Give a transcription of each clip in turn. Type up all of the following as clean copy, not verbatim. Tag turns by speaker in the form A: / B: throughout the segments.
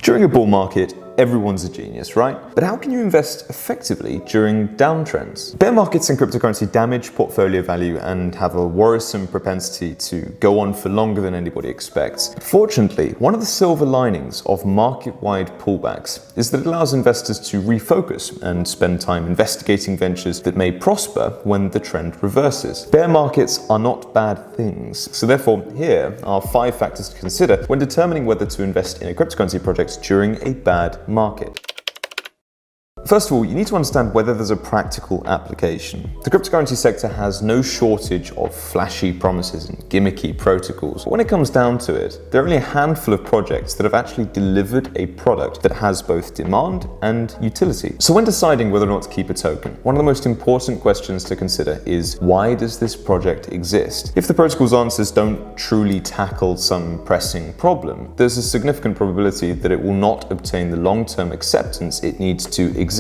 A: During a bull market, everyone's a genius, right? But how can you invest effectively during downtrends? Bear markets in cryptocurrency damage portfolio value and have a worrisome propensity to go on for longer than anybody expects. Fortunately, one of the silver linings of market-wide pullbacks is that it allows investors to refocus and spend time investigating ventures that may prosper when the trend reverses. Bear markets are not bad things, so therefore here are 5 factors to consider when determining whether to invest in a cryptocurrency project during a bad market. First of all, you need to understand whether there's a practical application. The cryptocurrency sector has no shortage of flashy promises and gimmicky protocols. But when it comes down to it, there are only a handful of projects that have actually delivered a product that has both demand and utility. So when deciding whether or not to keep a token, one of the most important questions to consider is, why does this project exist? If the protocol's answers don't truly tackle some pressing problem, there's a significant probability that it will not obtain the long-term acceptance it needs to exist.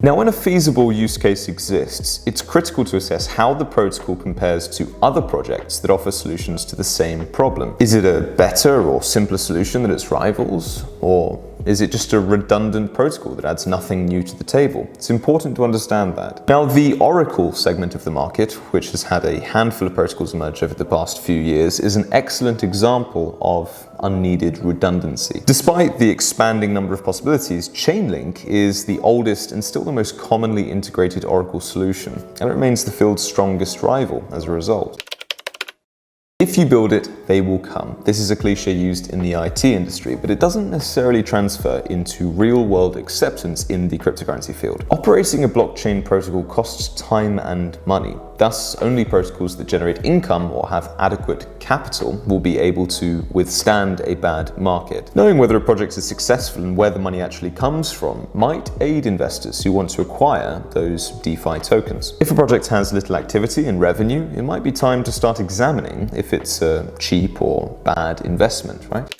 A: Now, when a feasible use case exists, it's critical to assess how the protocol compares to other projects that offer solutions to the same problem. Is it a better or simpler solution than its rivals? Or is it just a redundant protocol that adds nothing new to the table? It's important to understand that. Now, the Oracle segment of the market, which has had a handful of protocols emerge over the past few years, is an excellent example of unneeded redundancy. Despite the expanding number of possibilities, Chainlink is the oldest and still the most commonly integrated Oracle solution, and it remains the field's strongest rival as a result. If you build it, they will come. This is a cliche used in the IT industry, but it doesn't necessarily transfer into real-world acceptance in the cryptocurrency field. Operating a blockchain protocol costs time and money. Thus, only protocols that generate income or have adequate capital will be able to withstand a bad market. Knowing whether a project is successful and where the money actually comes from might aid investors who want to acquire those DeFi tokens. If a project has little activity and revenue, it might be time to start examining if it's a cheap or bad investment, right?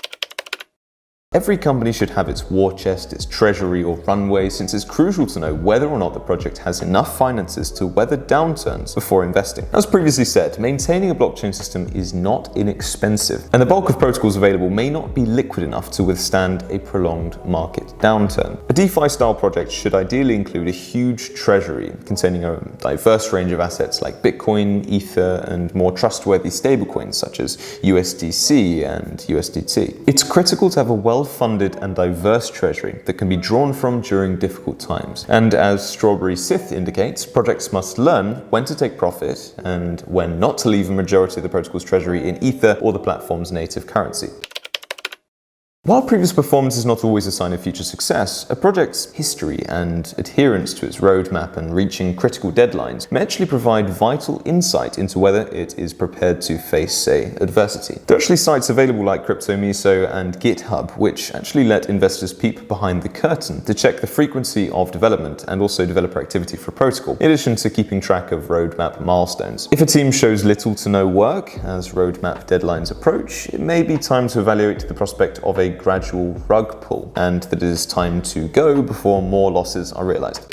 A: Every company should have its war chest, its treasury or runway, since it's crucial to know whether or not the project has enough finances to weather downturns before investing. As previously said, maintaining a blockchain system is not inexpensive, and the bulk of protocols available may not be liquid enough to withstand a prolonged market downturn. A DeFi-style project should ideally include a huge treasury containing a diverse range of assets like Bitcoin, Ether, and more trustworthy stablecoins such as USDC and USDT. It's critical to have a well-funded and diverse treasury that can be drawn from during difficult times. And as Strawberry Sith indicates, projects must learn when to take profit and when not to leave a majority of the protocol's treasury in Ether or the platform's native currency. While previous performance is not always a sign of future success, a project's history and adherence to its roadmap and reaching critical deadlines may actually provide vital insight into whether it is prepared to face, say, adversity. There are actually sites available like CryptoMiso and GitHub, which actually let investors peep behind the curtain to check the frequency of development and also developer activity for a protocol, in addition to keeping track of roadmap milestones. If a team shows little to no work as roadmap deadlines approach, it may be time to evaluate the prospect of a gradual rug pull, and that it is time to go before more losses are realized.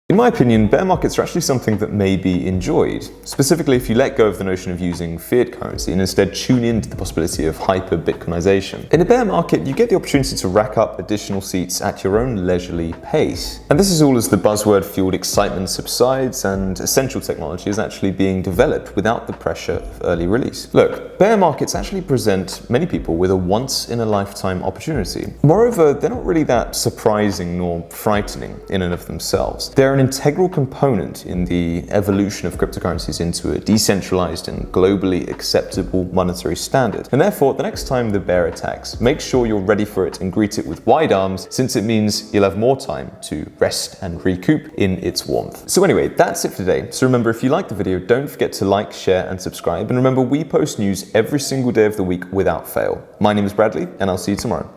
A: In my opinion, bear markets are actually something that may be enjoyed, specifically if you let go of the notion of using fiat currency and instead tune into the possibility of hyper-Bitcoinization. In a bear market, you get the opportunity to rack up additional seats at your own leisurely pace. And this is all as the buzzword-fueled excitement subsides and essential technology is actually being developed without the pressure of early release. Look, bear markets actually present many people with a once-in-a-lifetime opportunity. Moreover, they're not really that surprising nor frightening in and of themselves. They're an integral component in the evolution of cryptocurrencies into a decentralized and globally acceptable monetary standard. And therefore, the next time the bear attacks, make sure you're ready for it and greet it with wide arms, since it means you'll have more time to rest and recoup in its warmth. So anyway, that's it for today. So remember, if you liked the video, don't forget to like, share, and subscribe. And remember, we post news every single day of the week without fail. My name is Bradley, and I'll see you tomorrow.